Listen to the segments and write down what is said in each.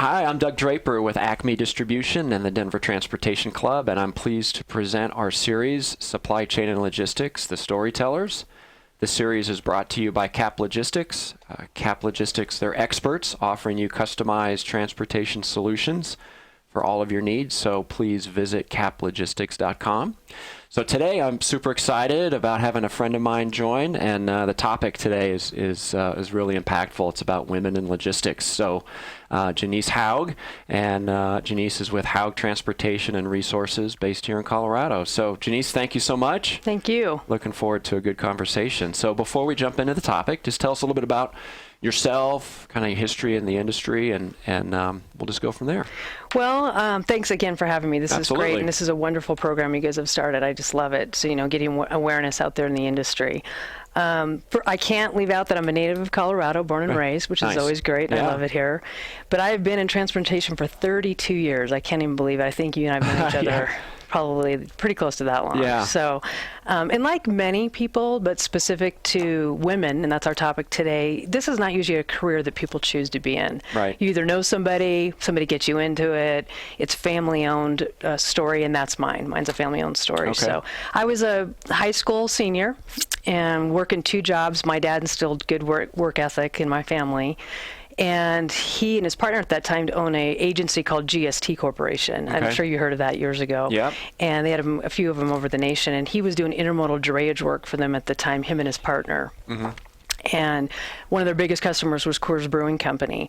Hi, I'm Doug Draper with Acme Distribution and the Denver Transportation Club, and I'm pleased to present our series, Supply Chain and Logistics, the Storytellers. The series is brought to you by Cap Logistics. Cap Logistics, they're experts offering you customized transportation solutions for all of your needs, so please visit caplogistics.com. So today I'm super excited about having a friend of mine join, and the topic today is really impactful. It's about women in logistics. So Jenyce Houg, and Jenyce is with Houg Transportation and Resources based here in Colorado. So Jenyce, thank you so much. Thank you. Looking forward to a good conversation. So before we jump into the topic, just tell us a little bit about yourself, kind of your history in the industry, and we'll just go from there. Well, thanks again for having me. This Absolutely. is great, and this is a wonderful program you guys have started. I just love it. So, getting awareness out there in the industry. I can't leave out that I'm a native of Colorado, born and raised, which Nice. is always great. Yeah. I love it here. But I have been in transportation for 32 years. I can't even believe it. I think you and I have known each other probably pretty close to that long. Yeah. So, and like many people, but specific to women, and that's our topic today, this is not usually a career that people choose to be in. Right. You either know somebody gets you into it, it's family-owned story, and that's mine. Mine's a family-owned story. Okay. So I was a high school senior and working 2 jobs. My dad instilled good work ethic in my family. And he and his partner at that time owned an agency called GST Corporation. Okay. I'm sure you heard of that years ago. Yep. And they had a few of them over the nation. And he was doing intermodal drayage work for them at the time, him and his partner. Mm-hmm. And one of their biggest customers was Coors Brewing Company.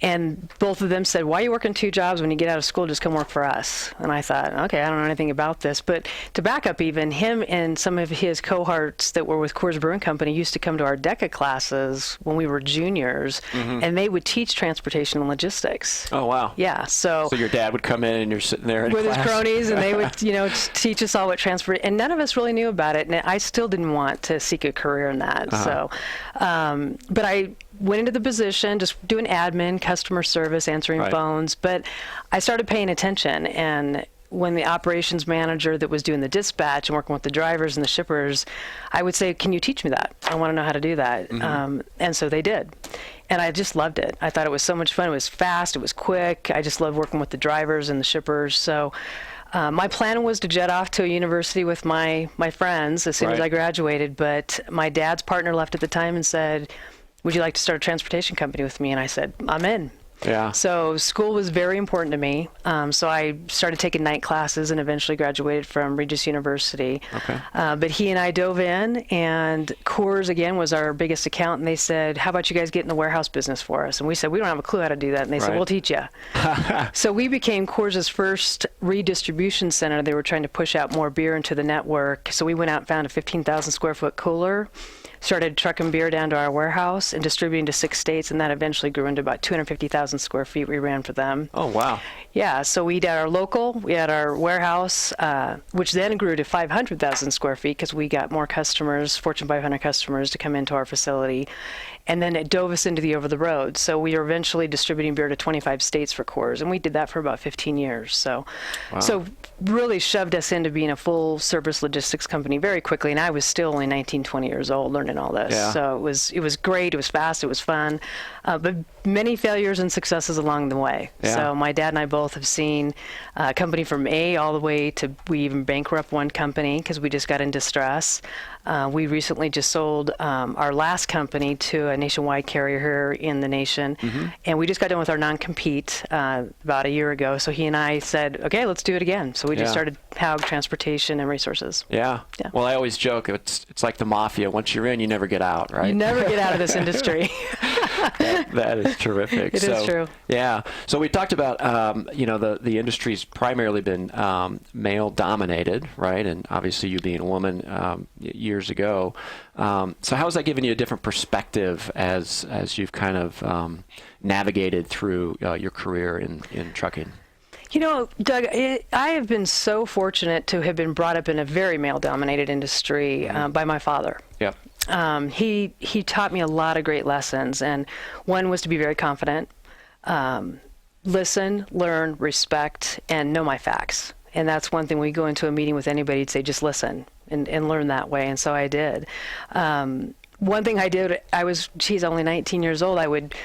And both of them said, why are you working 2 jobs when you get out of school? Just come work for us. And I thought, okay, I don't know anything about this. But to back up even, him and some of his cohorts that were with Coors Brewing Company used to come to our DECA classes when we were juniors, and they would teach transportation and logistics. Oh, wow. Yeah, so your dad would come in and you're sitting there in with class. his cronies, and they would, teach us all what transport, and none of us really knew about it, and I still didn't want to seek a career in that. So, but I went into the position just doing admin, customer service, answering Right. phones, but I started paying attention, and when the operations manager that was doing the dispatch and working with the drivers and the shippers, I would say, can you teach me that? I want to know how to do that. And so they did. And I just loved it. I thought it was so much fun. It was fast. It was quick. I just loved working with the drivers and the shippers. So my plan was to jet off to a university with my friends as soon as Right. I graduated. But my dad's partner left at the time and said, would you like to start a transportation company with me? And I said, I'm in. Yeah. So school was very important to me. So I started taking night classes and eventually graduated from Regis University. Okay. But he and I dove in, and Coors, again, was our biggest account. And they said, how about you guys get in the warehouse business for us? And we said, we don't have a clue how to do that. And they said, Right. we'll teach you. So we became Coors' first redistribution center. They were trying to push out more beer into the network. So we went out and found a 15,000 square foot cooler, started trucking beer down to our warehouse and distributing to 6 states, and that eventually grew into about 250,000 square feet we ran for them. Oh, wow. Yeah, so we had our local, we had our warehouse, which then grew to 500,000 square feet because we got more customers, Fortune 500 customers, to come into our facility. And then it dove us into the over-the-road. So we were eventually distributing beer to 25 states for Coors, and we did that for about 15 years. So, Wow. so really shoved us into being a full-service logistics company very quickly. And I was still only 19, 20 years old learning all this. Yeah. So it was great. It was fast. It was fun. But many failures and successes along the way. Yeah. So my dad and I both have seen a company from A all the way to we even bankrupt one company because we just got in distress. We recently just sold our last company to a nationwide carrier here in the nation, and we just got done with our non-compete about a year ago. So he and I said, okay, let's do it again. So we just started Houg Transportation and Resources. Yeah. Yeah. Well, I always joke it's like the mafia. Once you're in, you never get out, right? You never get out of this industry. That is terrific. It is true. Yeah. So we talked about, the industry's primarily been male-dominated, right? And obviously you being a woman years ago. So how has that given you a different perspective as you've kind of navigated through your career in trucking? Doug, I have been so fortunate to have been brought up in a very male-dominated industry by my father. Yep. He taught me a lot of great lessons, and one was to be very confident, listen, learn, respect, and know my facts. And that's one thing when we go into a meeting with anybody, he'd say, just listen and learn that way. And so I did. One thing I did, I was only 19 years old. I would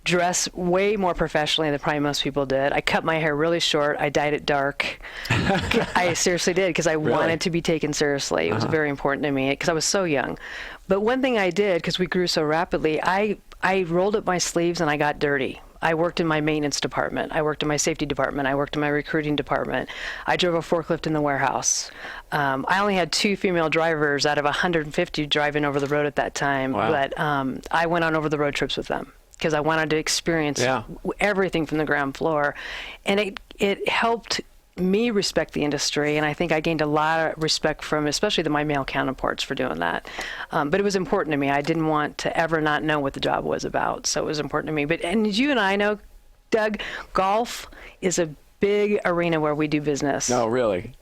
dress way more professionally than probably most people did. I cut my hair really short. I dyed it dark. I seriously did, because I wanted to be taken seriously. It was very important to me because I was so young. But one thing I did, because we grew so rapidly, I rolled up my sleeves and I got dirty. I worked in my maintenance department. I worked in my safety department. I worked in my recruiting department. I drove a forklift in the warehouse. I only had 2 female drivers out of 150 driving over the road at that time. Wow. But I went on over the road trips with them because I wanted to experience everything from the ground floor. And it helped me respect the industry, and I think I gained a lot of respect from especially my male counterparts for doing that. But it was important to me. I didn't want to ever not know what the job was about, so it was important to me. And as you and I know, Doug, golf is a big arena where we do business. No, really.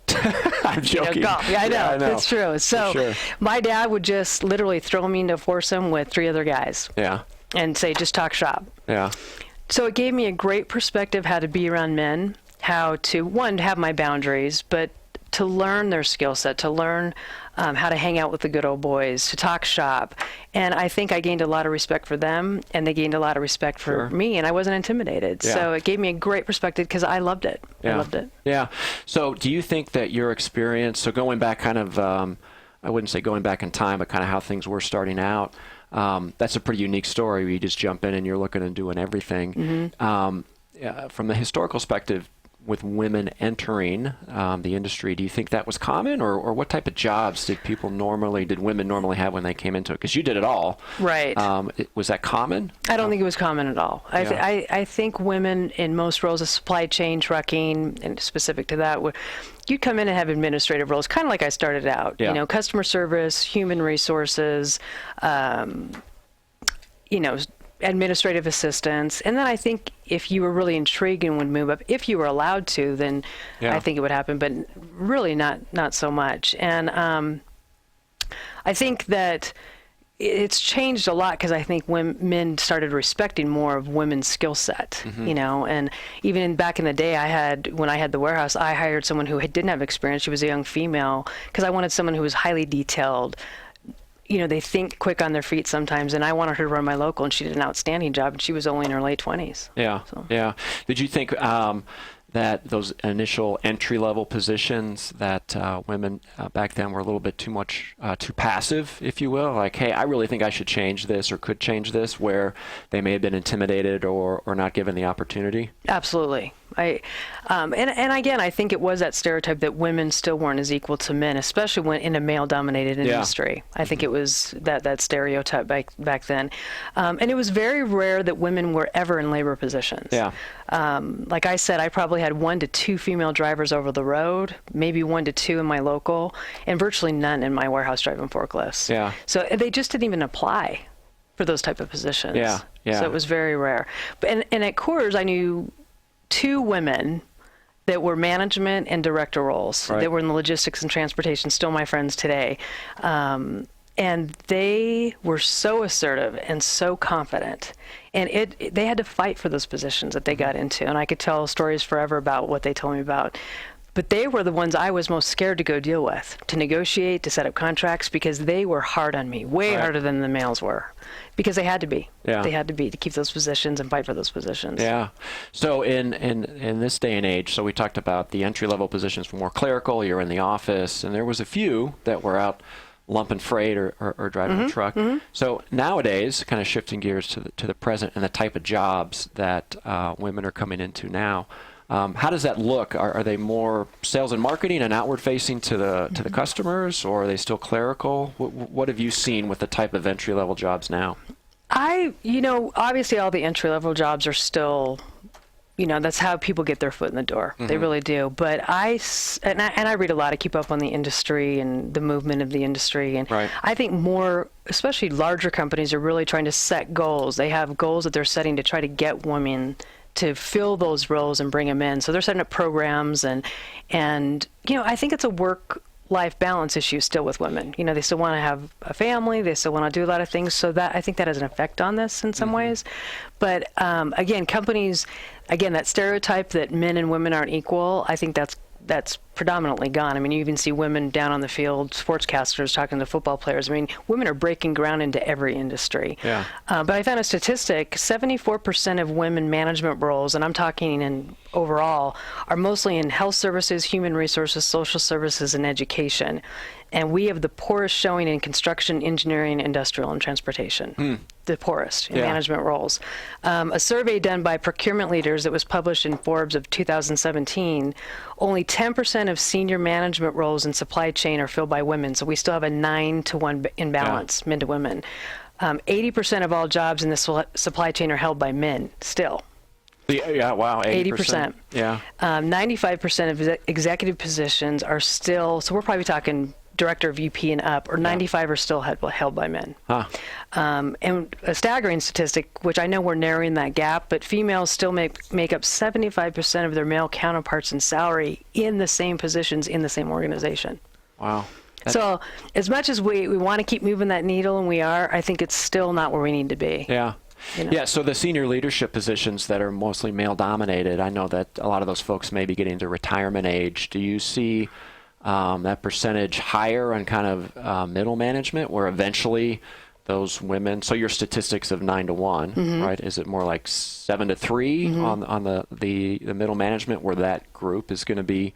I'm joking. Golf. Yeah, I know. It's true. So my dad would just literally throw me into a foursome with 3 other guys. Yeah. And say, just talk shop. Yeah. So it gave me a great perspective how to be around men, how to, one, have my boundaries, but to learn their skill set, to learn how to hang out with the good old boys, to talk shop. And I think I gained a lot of respect for them, and they gained a lot of respect for me, and I wasn't intimidated. Yeah. So it gave me a great perspective because I loved it. Yeah. I loved it. Yeah. So do you think that your experience, so going back kind of, I wouldn't say going back in time, but kind of how things were starting out, that's a pretty unique story where you just jump in and you're looking and doing everything. Mm-hmm. From the historical perspective, with women entering the industry, do you think that was common, or what type of jobs did women normally have when they came into it? Because you did it all. Right. Was that common? I don't think it was common at all. I think women in most roles of supply chain, trucking, and specific to that, you'd come in and have administrative roles, kind of like I started out. Yeah. You know, customer service, human resources, administrative assistance. And then I think if you were really intrigued and would move up, if you were allowed to, then I think it would happen, but really not so much. And I think that it's changed a lot because I think men started respecting more of women's skill set, and even back in the day, when I had the warehouse, I hired someone who didn't have experience. She was a young female because I wanted someone who was highly detailed. They think quick on their feet sometimes, and I wanted her to run my local, and she did an outstanding job, and she was only in her late 20s. Yeah, so. Yeah. Did you think that those initial entry-level positions that women back then were a little bit too passive, if you will? Like, hey, I really think I should change this or could change this, where they may have been intimidated or not given the opportunity? Absolutely. And again, I think it was that stereotype that women still weren't as equal to men, especially when in a male-dominated industry. I think it was that stereotype back then. And it was very rare that women were ever in labor positions. Yeah. Like I said, I probably had 1 to 2 female drivers over the road, maybe 1 to 2 in my local, and virtually none in my warehouse driving forklifts. Yeah. So they just didn't even apply for those type of positions. Yeah. Yeah. So it was very rare. And at Coors, I knew 2 women that were management and director roles. Right. That were in the logistics and transportation, still my friends today. And they were so assertive and so confident. And they had to fight for those positions that they got into. And I could tell stories forever about what they told me about. But they were the ones I was most scared to go deal with, to negotiate, to set up contracts, because they were hard on me, way harder than the males were. Because they had to be. Yeah. They had to be to keep those positions and fight for those positions. Yeah. So in this day and age, so we talked about the entry-level positions were more clerical, you're in the office, and there was a few that were out lumping freight or driving a truck. Mm-hmm. So nowadays, kind of shifting gears to the present and the type of jobs that women are coming into now, how does that look? Are they more sales and marketing and outward facing to the customers, or are they still clerical? What have you seen with the type of entry level jobs now? Obviously all the entry level jobs are still, that's how people get their foot in the door. Mm-hmm. They really do. But I read a lot. I keep up on the industry and the movement of the industry. And I think more, especially larger companies, are really trying to set goals. They have goals that they're setting to try to get women to fill those roles and bring them in. So they're setting up programs and I think it's a work-life balance issue still with women. They still want to have a family. They still want to do a lot of things. So I think that has an effect on this in some ways. But again, companies, that stereotype that men and women aren't equal, I think that's predominantly gone. I mean, you even see women down on the field, sportscasters talking to football players. I mean, women are breaking ground into every industry. Yeah. But I found a statistic, 74% of women management roles, and I'm talking in overall, are mostly in health services, human resources, social services, and education. And we have the poorest showing in construction, engineering, industrial, and transportation. The poorest in management roles. A survey done by procurement leaders that was published in Forbes of 2017, only 10% of senior management roles in supply chain are filled by women. So we still have a 9-to-1 imbalance, men to women. 80% of all jobs in the supply chain are held by men still. Yeah, wow, 80%. Yeah. 95% of executive positions are still, so we're probably talking director, VP, and up, or 95 are still held by men. Huh. And a staggering statistic, which I know we're narrowing that gap, but females still make up 75% of their male counterparts in salary in the same positions in the same organization. Wow. So as much as we want to keep moving that needle, and we are, I think it's still not where we need to be. Yeah. You know? Yeah, so the senior leadership positions that are mostly male-dominated, I know that a lot of those folks may be getting to retirement age. Do you see that percentage higher on kind of middle management, where eventually those women, so your statistics of 9-to-1, right? Is it more like 7-to-3 on the middle management, where that group is going to be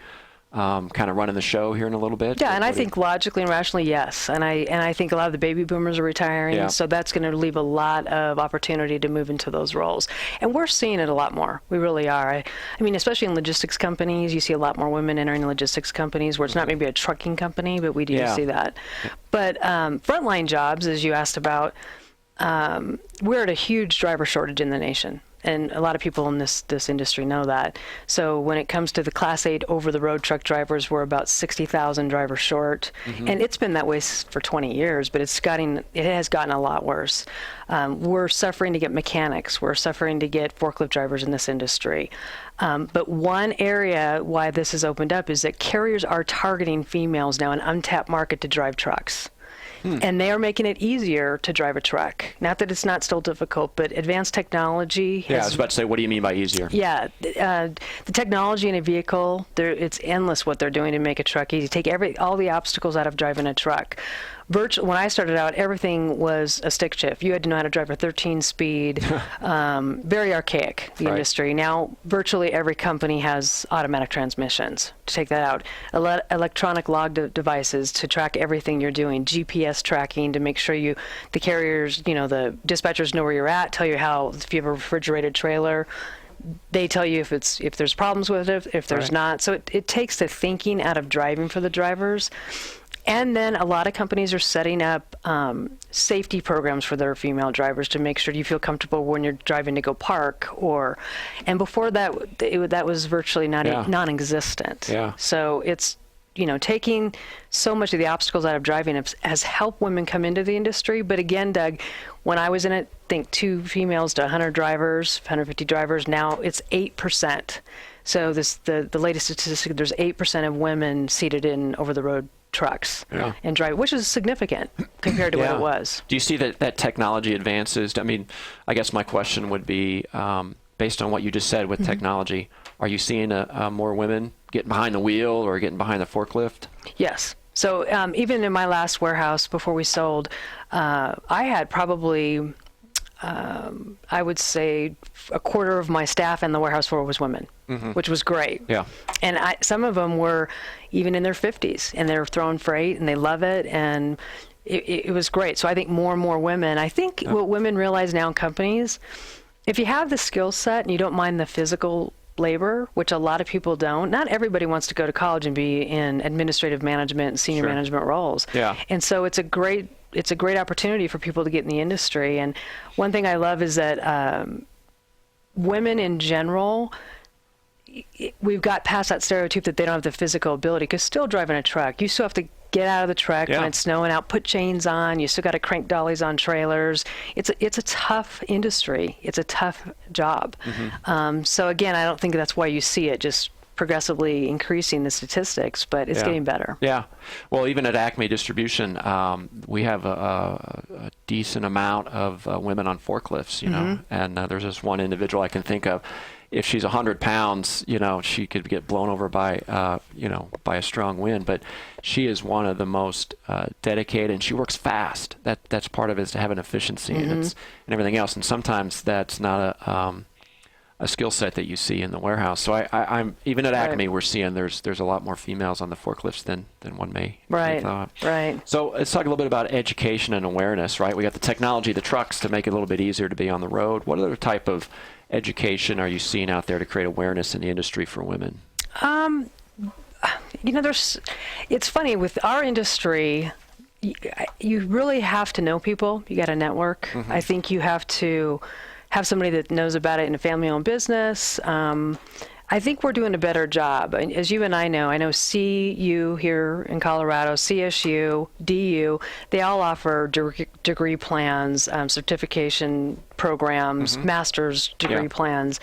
kind of running the show here in a little bit? Yeah, and I think logically and rationally, yes. And I think a lot of the baby boomers are retiring, so that's going to leave a lot of opportunity to move into those roles. And we're seeing it a lot more. We really are. I mean, especially in logistics companies, you see a lot more women entering logistics companies where it's not maybe a trucking company, but we do see that. But frontline jobs, as you asked about, we're at a huge driver shortage in the nation. And a lot of people in this industry know that. So when it comes to the Class 8 over-the-road truck drivers, we're about 60,000 drivers short. And it's been that way for 20 years, but it has gotten a lot worse. We're suffering to get mechanics. We're suffering to get forklift drivers in this industry. But one area why this has opened up is that carriers are targeting females now, an untapped market to drive trucks. And they are making it easier to drive a truck. Not that it's not still difficult, but advanced technology has... Yeah, I was about to say, what do you mean by easier? Yeah, the technology in a vehicle, it's endless what they're doing to make a truck easy. Take all the obstacles out of driving a truck. When I started out, everything was a stick shift. You had to know how to drive a 13-speed, very archaic, the industry. Now, virtually every company has automatic transmissions to take that out. Electronic log devices to track everything you're doing. GPS tracking to make sure the carriers, the dispatchers know where you're at, tell you if you have a refrigerated trailer. They tell you if there's problems with it, if there's not. So it takes the thinking out of driving for the drivers. And then a lot of companies are setting up safety programs for their female drivers to make sure you feel comfortable when you're driving to go park. And before that, that was virtually non-existent. Yeah. So it's taking so much of the obstacles out of driving has helped women come into the industry. But again, Doug, when I was in it, I think 2 females to 100 drivers, 150 drivers. Now it's 8%. So the latest statistic, there's 8% of women seated in over-the-road trucks and drive, which is significant compared to what it was. Do you see that technology advances? I mean, I guess my question would be, based on what you just said with technology, are you seeing more women getting behind the wheel or getting behind the forklift? Yes. So even in my last warehouse before we sold, I had probably, I would say, a quarter of my staff in the warehouse floor was women, which was great. Yeah. And some of them were even in their 50s, and they're throwing freight, and they love it, and it was great. So I think more and more women. I think what women realize now in companies, if you have the skill set and you don't mind the physical labor, which a lot of people don't, not everybody wants to go to college and be in administrative management and senior management roles. Yeah. And so it's a great opportunity for people to get in the industry. And one thing I love is that women in general, we've got past that stereotype that they don't have the physical ability, because still driving a truck, you still have to get out of the truck when it's snowing out, put chains on, you still got to crank dollies on trailers. It's a tough industry. It's a tough job. So again, I don't think that's why you see it just progressively increasing the statistics, but it's getting better. Yeah. Well, even at Acme Distribution, we have a decent amount of women on forklifts, you know, and there's this one individual I can think of. If she's 100 pounds, you know, she could get blown over by, you know, by a strong wind. But she is one of the most dedicated, and she works fast. That's part of it, is to have an efficiency and everything else. And sometimes that's not a skill set that you see in the warehouse. So I'm even at Acme, we're seeing there's a lot more females on the forklifts than one may thought. Right. So let's talk a little bit about education and awareness, right? We got the technology, the trucks, to make it a little bit easier to be on the road. What other type of education are you seeing out there to create awareness in the industry for women? You know, it's funny with our industry. You really have to know people. You got to network. I think you have to have somebody that knows about it in a family-owned business. I think we're doing a better job. As you and I know CU here in Colorado, CSU, DU, they all offer degree plans, certification programs, master's degree plans.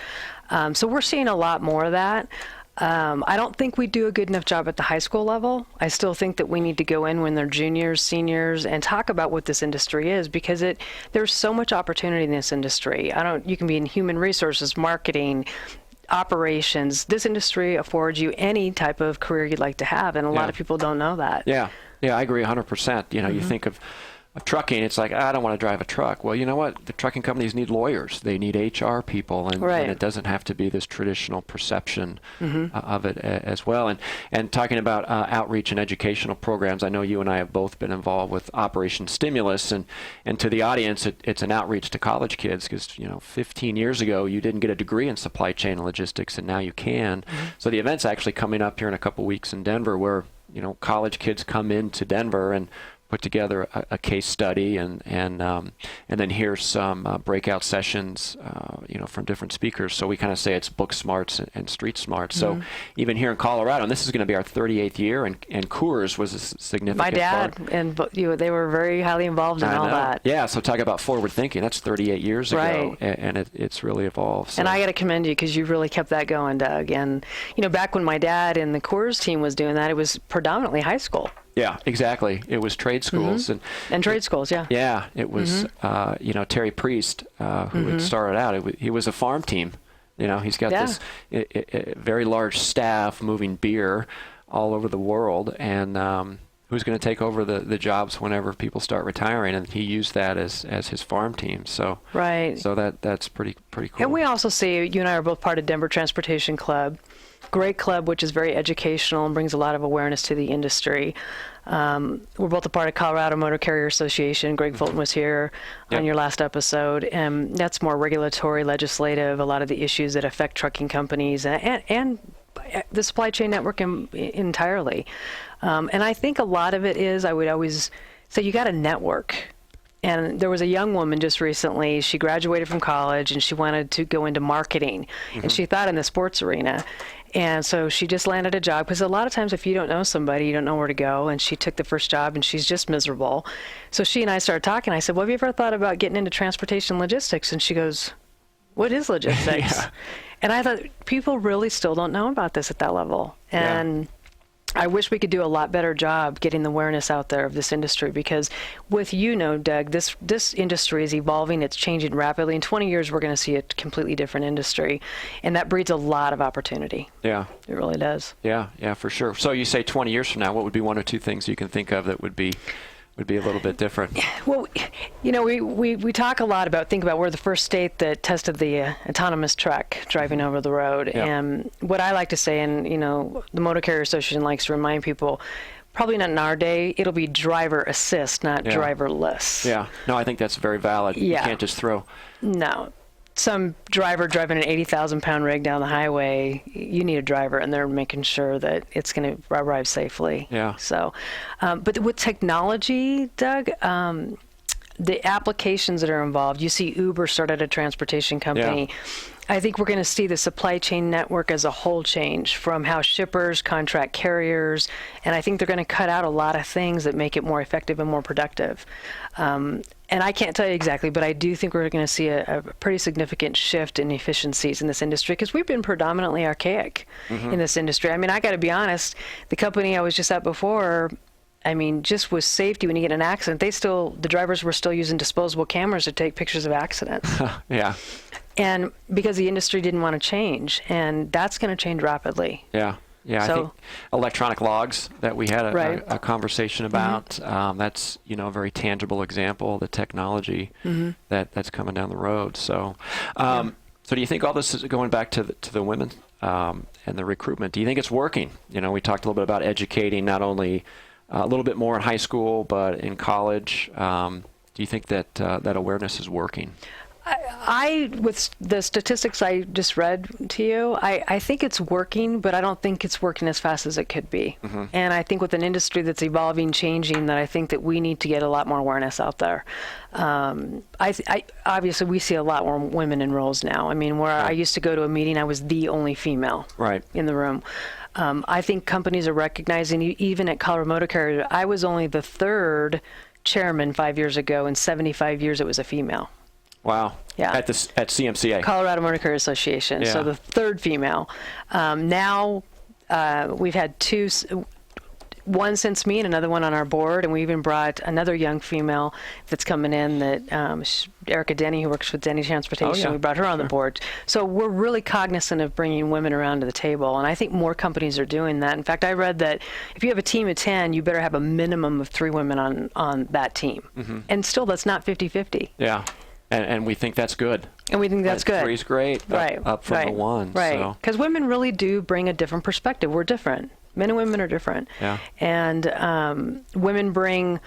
So we're seeing a lot more of that. I don't think we do a good enough job at the high school level. I still think that we need to go in when they're juniors, seniors, and talk about what this industry is, because there's so much opportunity in this industry. You can be in human resources, marketing, operations. This industry affords you any type of career you'd like to have, and a lot of people don't know that. Yeah, I agree 100%. You know, you think of trucking, it's like, I don't want to drive a truck. Well, you know what? The trucking companies need lawyers. They need HR people, and it doesn't have to be this traditional perception of it as well. And talking about outreach and educational programs, I know you and I have both been involved with Operation Stimulus, and to the audience, it's an outreach to college kids, because 15 years ago you didn't get a degree in supply chain and logistics, and now you can. So the event's actually coming up here in a couple weeks in Denver, where college kids come into Denver and put together a case study, and then hear some breakout sessions, from different speakers. So we kind of say it's book smarts and street smarts. So even here in Colorado, and this is going to be our 38th year, and Coors was a significant My dad part. and they were very highly involved in all that. Yeah, so talk about forward thinking. That's 38 years ago, and it's really evolved. So. And I got to commend you, because you really kept that going, Doug. And back when my dad and the Coors team was doing that, it was predominantly high school. Yeah, exactly. It was trade schools and trade schools. Yeah. Yeah, it was. Terry Priest, who had started out. He was a farm team. He's got this very large staff moving beer all over the world, and who's going to take over the jobs whenever people start retiring? And he used that as his farm team. So So that's pretty cool. And we also see, you and I are both part of Denver Transportation Club. Great club, which is very educational and brings a lot of awareness to the industry. We're both a part of Colorado Motor Carrier Association. Greg Fulton was here on your last episode, and that's more regulatory, legislative, a lot of the issues that affect trucking companies and the supply chain network entirely. And I think a lot of it is, I would always say, you got to network. And there was a young woman just recently, she graduated from college and she wanted to go into marketing, and she thought in the sports arena. And so she just landed a job, because a lot of times if you don't know somebody, you don't know where to go. And she took the first job and she's just miserable. So she and I started talking. I said, well, have you ever thought about getting into transportation logistics? And she goes, what is logistics? And I thought, people really still don't know about this at that level. And I wish we could do a lot better job getting the awareness out there of this industry, because with Doug, this industry is evolving. It's changing rapidly. In 20 years, we're going to see a completely different industry, and that breeds a lot of opportunity. Yeah. It really does. Yeah, for sure. So you say 20 years from now, what would be one or two things you can think of that would be a little bit different? Well, we talk a lot about, think about, we're the first state that tested the autonomous truck driving over the road. And what I like to say, and the Motor Carrier Association likes to remind people, probably not in our day, it'll be driver assist, not driverless. Yeah, no, I think that's very valid. You can't just throw. No. Some driver driving an 80,000-pound rig down the highway, you need a driver, and they're making sure that it's going to arrive safely. Yeah. So, but with technology, Doug, the applications that are involved, you see Uber started a transportation company. I think we're going to see the supply chain network as a whole change from how shippers, contract carriers, and I think they're going to cut out a lot of things that make it more effective and more productive. And I can't tell you exactly, but I do think we're going to see a pretty significant shift in efficiencies in this industry because we've been predominantly archaic in this industry. I mean, I got to be honest, the company I was just at before, I mean, just with safety, when you get in an accident, the drivers were still using disposable cameras to take pictures of accidents. Yeah. And because the industry didn't want to change, and that's going to change rapidly. Yeah. Yeah, I think electronic logs that we had a conversation about, that's, a very tangible example of the technology that's coming down the road. So, so do you think all this is going back to the women and the recruitment? Do you think it's working? We talked a little bit about educating not only a little bit more in high school, but in college. Do you think that that awareness is working? With the statistics I just read to you, I think it's working, but I don't think it's working as fast as it could be. And I think with an industry that's evolving, changing, that I think that we need to get a lot more awareness out there. Obviously, we see a lot more women in roles now. I mean, where I used to go to a meeting, I was the only female in the room. I think companies are recognizing, even at Colorado Motor Carrier, I was only the third chairman 5 years ago. In 75 years, it was a female. Wow. Yeah. At CMCA. Colorado Motor Carrier Association. Yeah. So the third female. Now we've had one since me and another one on our board, and we even brought another young female that's coming in, that Erica Denny, who works with Denny Transportation. We brought her on the board. So we're really cognizant of bringing women around to the table, and I think more companies are doing that. In fact, I read that if you have a team of 10, you better have a minimum of 3 women on that team. And still, that's not 50-50. Yeah. And we think that's good. And we think that's good. 3's great. Up from the 1. Right. Because women really do bring a different perspective. We're different. Men and women are different. Yeah. And women bring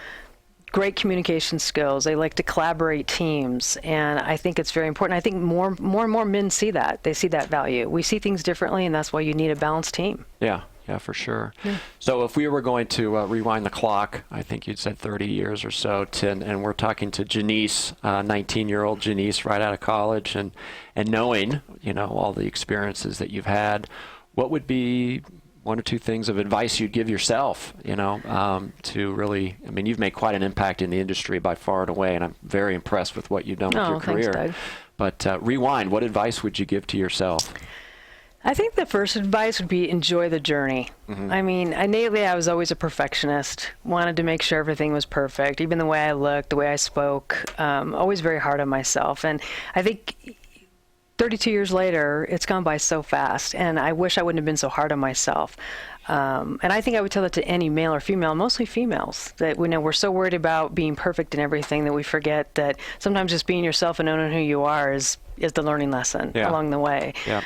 great communication skills. They like to collaborate teams. And I think it's very important. I think more and more men see that. They see that value. We see things differently, and that's why you need a balanced team. Yeah. Yeah, for sure. Yeah. So if we were going to rewind the clock, I think you'd said 30 years or so, and we're talking to Jenyce, 19-year-old Jenyce, right out of college, and knowing, all the experiences that you've had, what would be 1 or 2 things of advice you'd give yourself, to really, I mean, you've made quite an impact in the industry by far and away, and I'm very impressed with what you've done with your career. Thanks, Doug. But rewind, what advice would you give to yourself? I think the first advice would be enjoy the journey. I mean, innately, I was always a perfectionist, wanted to make sure everything was perfect, even the way I looked, the way I spoke, always very hard on myself. And I think 32 years later, it's gone by so fast, and I wish I wouldn't have been so hard on myself. And I think I would tell that to any male or female, mostly females, that we're so worried about being perfect in everything that we forget that sometimes just being yourself and knowing who you are is the learning lesson along the way. Yeah.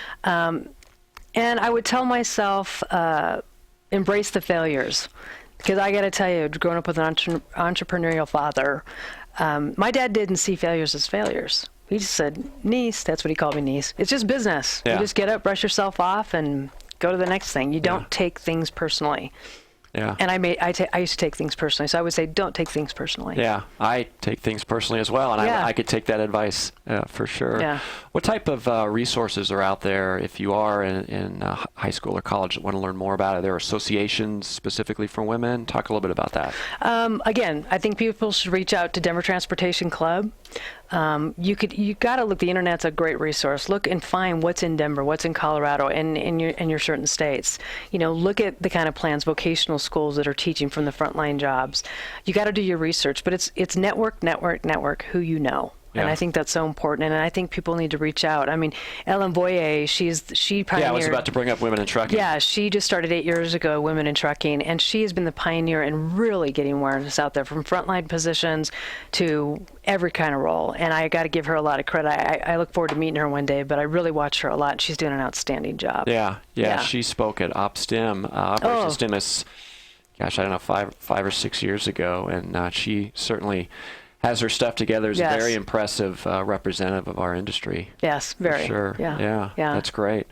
And I would tell myself, embrace the failures. Because I got to tell you, growing up with an entrepreneurial father, my dad didn't see failures as failures. He just said, niece, that's what he called me, niece. It's just business. You just get up, brush yourself off, and go to the next thing. You don't take things personally. Yeah. And I used to take things personally, so I would say don't take things personally. Yeah, I take things personally as well, and I could take that advice for sure. Yeah. What type of resources are out there if you are in high school or college that want to learn more about it? Are there associations specifically for women? Talk a little bit about that. Again, I think people should reach out to Denver Transportation Club. You got to look. The internet's a great resource. Look and find what's in Denver, what's in Colorado, and in your certain states. Look at the kind of plans, vocational schools that are teaching from the frontline jobs. You got to do your research, but it's network, who you know. Yeah. And I think that's so important, and I think people need to reach out. I mean, Ellen Boyer, she pioneered. Yeah, I was about to bring up women in trucking. Yeah, she just started 8 years ago, Women in Trucking, and she has been the pioneer in really getting awareness out there from frontline positions to every kind of role. And I got to give her a lot of credit. I look forward to meeting her one day, but I really watch her a lot. She's doing an outstanding job. Yeah. She spoke at OpStim. Operation STEM is, gosh, I don't know, five or 6 years ago, and she certainly has her stuff together. Is a very impressive representative of our industry. Yes, very. For sure. Yeah. That's great.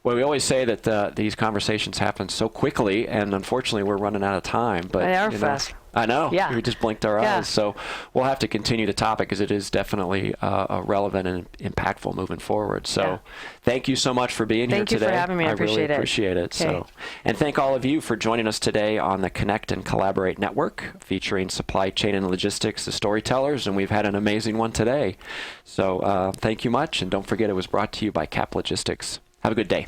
Well, we always say that these conversations happen so quickly, and unfortunately, we're running out of time. But they are fast. I know. Yeah. We just blinked our Yeah. eyes. So we'll have to continue the topic because it is definitely relevant and impactful moving forward. So Yeah. thank you so much for being here Thank you today. for having me. I really appreciate it. appreciate it. Okay. So, and thank all of you for joining us today on the Connect and Collaborate Network featuring supply chain and logistics, the Storytellers, and we've had an amazing one today. So thank you much, and don't forget it was brought to you by Cap Logistics. Have a good day.